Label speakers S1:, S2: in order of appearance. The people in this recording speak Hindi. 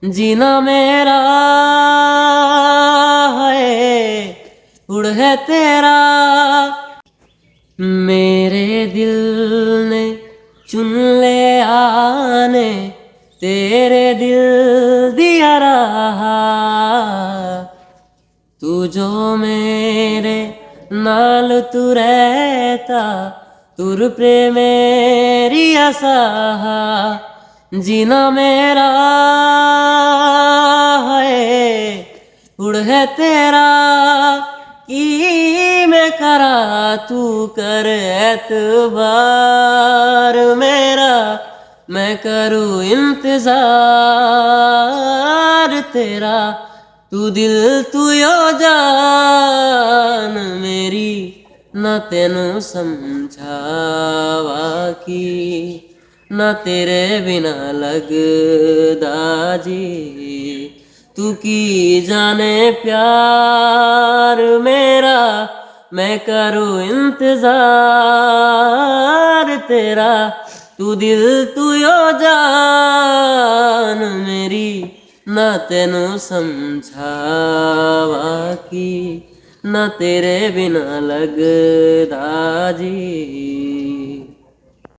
S1: जीना मेरा है उड़ है तेरा। मेरे दिल ने चुन ले आने तेरे दिल दिया रहा। तू जो मेरे नाल तू रहता तुर प्रेमेरी आशा। जीना मेरा है उड़ है तेरा। की मैं करा तू कर एतबार मेरा। मैं करूँ इंतजार तेरा। तू दिल तू यो जान मेरी ना तेनू समझावा की ना तेरे बिना लगदा जी। तू की जाने प्यार मेरा मैं करूँ इंतजार तेरा। तू दिल तू यो जान मेरी ना तेनू समझावा की ना तेरे बिना लगदा जी।